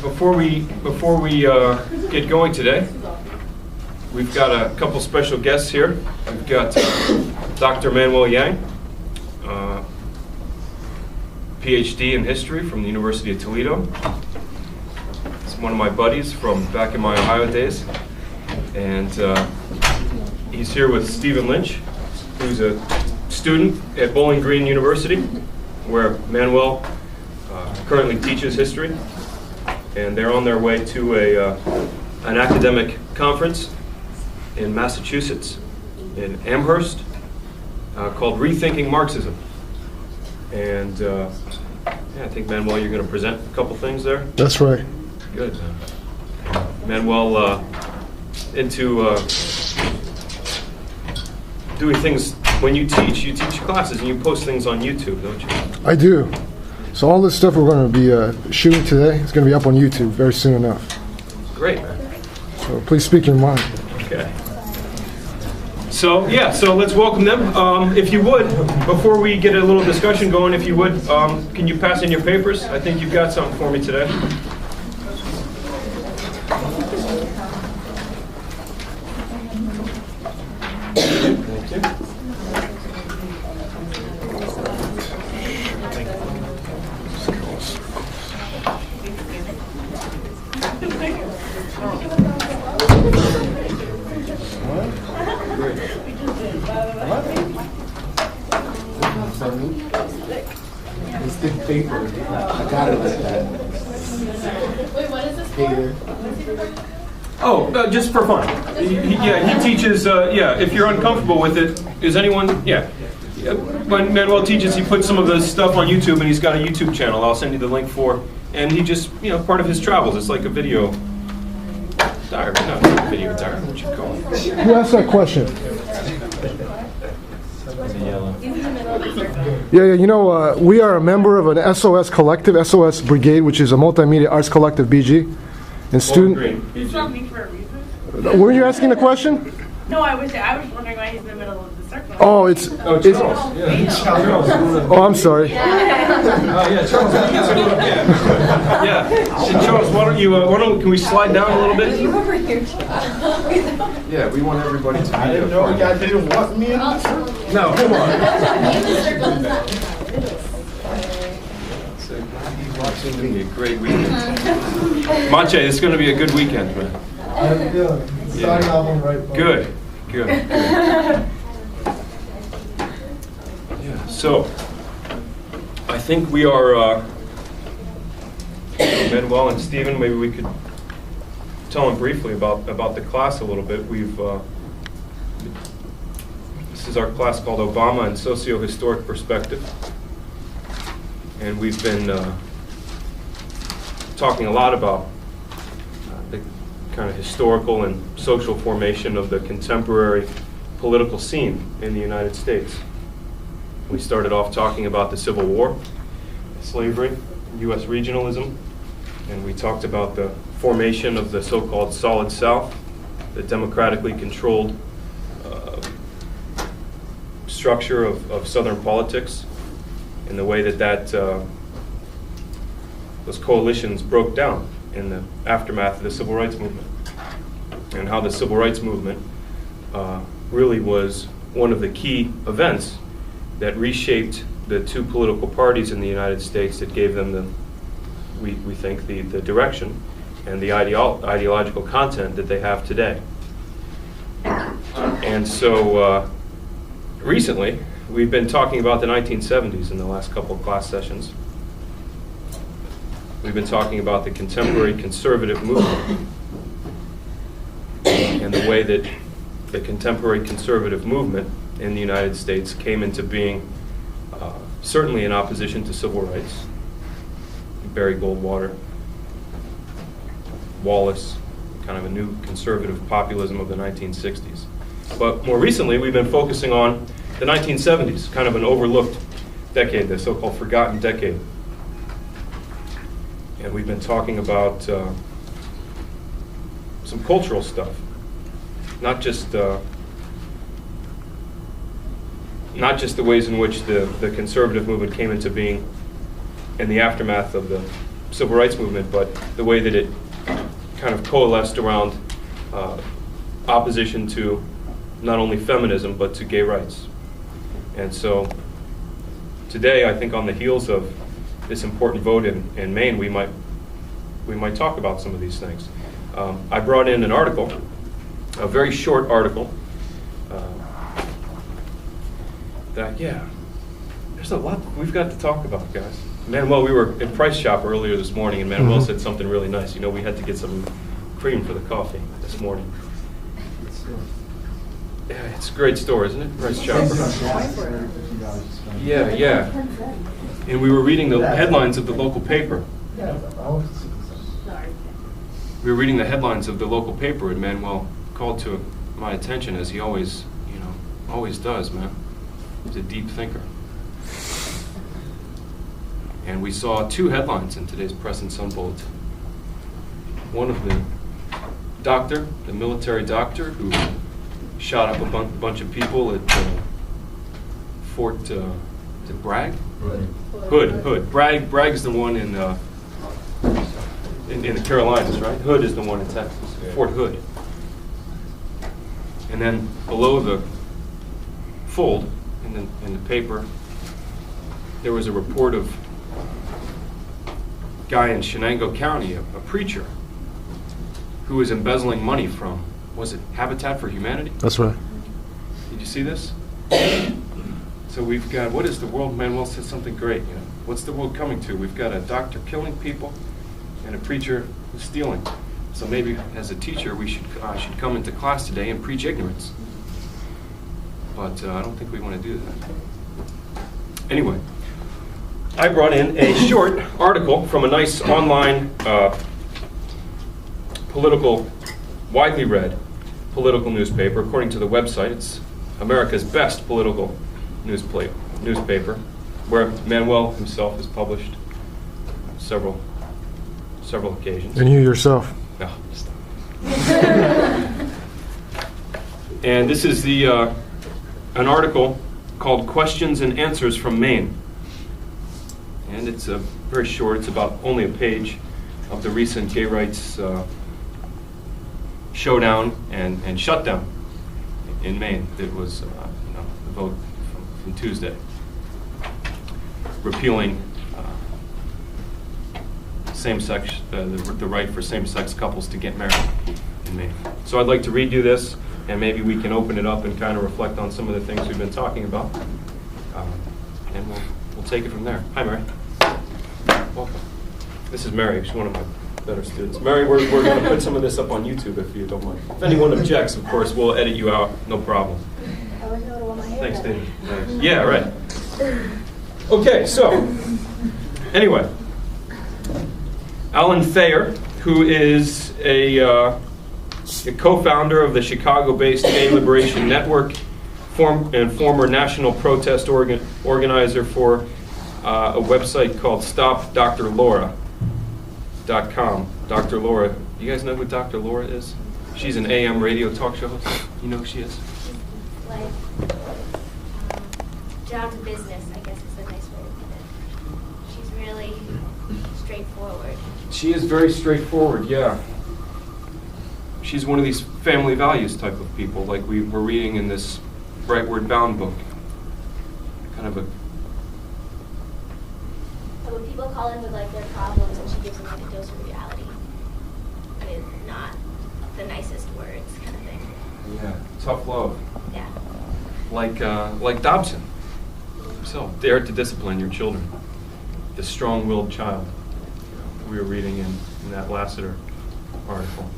Before we get going today, we've got a couple special guests here. We've got Dr. Manuel Yang, PhD in history from the University of Toledo. He's one of my buddies from back in my Ohio days, and he's here with Stephen Lynch, who's a student at Bowling Green University, where Manuel currently teaches history, and they're on their way to an academic conference in Massachusetts, in Amherst, called Rethinking Marxism. And yeah, I think, Manuel, you're going to present a couple things there? That's right. Good. Manuel, into doing things. When you teach classes and you post things on YouTube, don't you? I do. So all this stuff we're going to be shooting today is going to be up on YouTube very soon enough. Great. So please speak your mind. Okay. So yeah, so let's welcome them. If you would, before we get a little discussion going, if you would, can you pass in your papers? I think you've got something for me today. Thank you. It's thick paper. I got it like that. Wait, what is this for? Oh, just for fun. He teaches, if you're uncomfortable with it, is anyone, when Manuel teaches, he puts some of the stuff on YouTube, and he's got a YouTube channel I'll send you the link for, and he just, part of his travels, it's like a video diary, not a video diary, what you call it? Who asked that question? Yeah, we are a member of an SOS collective, SOS Brigade, which is a multimedia arts collective, BG. And student. It's not me for a reason. Were you asking the question? No, I was wondering why he's in the middle of the circle. Oh, it's. Charles. Charles. Oh, I'm sorry. Charles. Charles, why don't can we slide down a little bit? Yeah, we want everybody to be. I didn't know you guys didn't want me in the circle. No, come on. It's going to be a great weekend. Mache, it's going to be a good weekend, man. How you feeling? Starting off on right. Good. Yeah. So, I think we are. Manuel and Stephen, maybe we could tell them briefly about the class a little bit. This is our class called Obama and Socio-Historic Perspective, and we've been talking a lot about the kind of historical and social formation of the contemporary political scene in the United States. We started off talking about the Civil War, slavery, U.S. regionalism, and we talked about the formation of the so-called Solid South, the democratically controlled structure of Southern politics, and the way that those coalitions broke down in the aftermath of the Civil Rights Movement, and how the Civil Rights Movement really was one of the key events that reshaped the two political parties in the United States that gave them we think the direction and the ideological content that they have today. And so recently we've been talking about the 1970s in the last couple of class sessions. We've been talking about the contemporary conservative movement and the way that the contemporary conservative movement in the United States came into being, certainly in opposition to civil rights. Barry Goldwater, Wallace, kind of a new conservative populism of the 1960s. But more recently, we've been focusing on the 1970s, kind of an overlooked decade, the so-called forgotten decade. And we've been talking about some cultural stuff, not just the ways in which the conservative movement came into being in the aftermath of the civil rights movement, but the way that it kind of coalesced around opposition to not only feminism, but to gay rights. And so today, I think on the heels of this important vote in Maine, we might talk about some of these things. I brought in an article, a very short article, there's a lot we've got to talk about, guys. Manuel, we were in Price Shop earlier this morning, and Manuel said something really nice. You know, we had to get some cream for the coffee this morning. Yeah, it's a great store, isn't it? Price Shop. Yeah. And we were reading the headlines of the local paper. We were reading the headlines of the local paper, and Manuel called to my attention, as he always does, man. He's a deep thinker. And we saw two headlines in today's Press and Sun Bulletin. One of the military doctor who shot up a bunch of people at Fort, is it Bragg? Hood. Bragg is the one in the Carolinas, right? Hood is the one in Texas. Fort Hood. And then below the fold in the paper, there was a report of a guy in Shenango County, a preacher, who was embezzling money from, was it Habitat for Humanity? That's right. Did you see this? So we've got, what is the world? Manuel said something great. You know, what's the world coming to? We've got a doctor killing people and a preacher who's stealing. So maybe as a teacher, we should come into class today and preach ignorance. But I don't think we want to do that. Anyway, I brought in a short article from a nice online widely read political newspaper. According to the website, it's America's best political newspaper, where Manuel himself has published several occasions. And you yourself. No, stop. And this is an article called "Questions and Answers from Maine," and it's very short. It's about only a page of the recent gay rights showdown and shutdown in Maine. That was the vote from Tuesday, repealing same-sex the right for same-sex couples to get married in Maine. So I'd like to read you this, and maybe we can open it up and kind of reflect on some of the things we've been talking about, and we'll take it from there. Hi, Mary. Welcome. This is Mary. She's one of my better students. Mary, we're going to put some of this up on YouTube if you don't mind. If anyone objects, of course, we'll edit you out. No problem. Thanks, David. Yeah, right. Okay, so anyway, Alan Thayer, who is a co-founder of the Chicago-based Gay Liberation Network and former national protest organizer for a website called StopDrLaura.com. Dr. Laura, you guys know who Dr. Laura is? She's an AM radio talk show host. You know who she is? Like, down to business, I guess is a nice way to put it. She's really straightforward. She is very straightforward, yeah. She's one of these family values type of people, like we were reading in this Brightward Bound book. Kind of a... So when people call in with like their problems, and she gives them like a dose of reality, with not the nicest words, kind of thing. Yeah, tough love. Yeah. Like Dobson. So, dare to discipline your children. The strong-willed child. We were reading in that Lassiter article.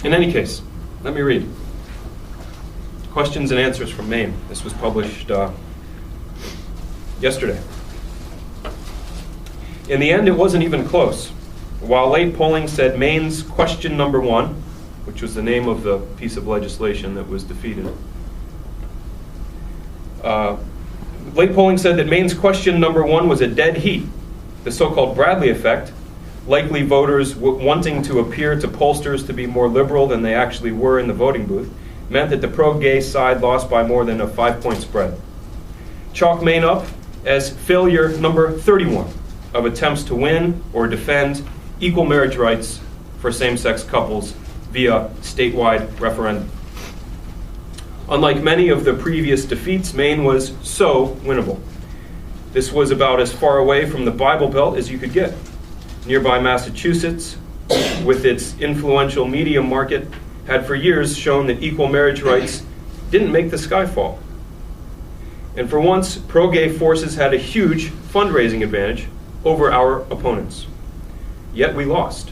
In any case, let me read. Questions and Answers from Maine. This was published yesterday. In the end, it wasn't even close. While late polling said Maine's question number 1, which was the name of the piece of legislation that was defeated, late polling said that Maine's question number 1 was a dead heat. The so-called Bradley effect, likely voters wanting to appear to pollsters to be more liberal than they actually were in the voting booth, meant that the pro-gay side lost by more than a 5-point spread. Chalk Maine up as failure number 31, of attempts to win or defend equal marriage rights for same-sex couples via statewide referendum. Unlike many of the previous defeats, Maine was so winnable. This was about as far away from the Bible Belt as you could get. Nearby Massachusetts, with its influential media market, had for years shown that equal marriage rights didn't make the sky fall. And for once, pro-gay forces had a huge fundraising advantage over our opponents. Yet we lost.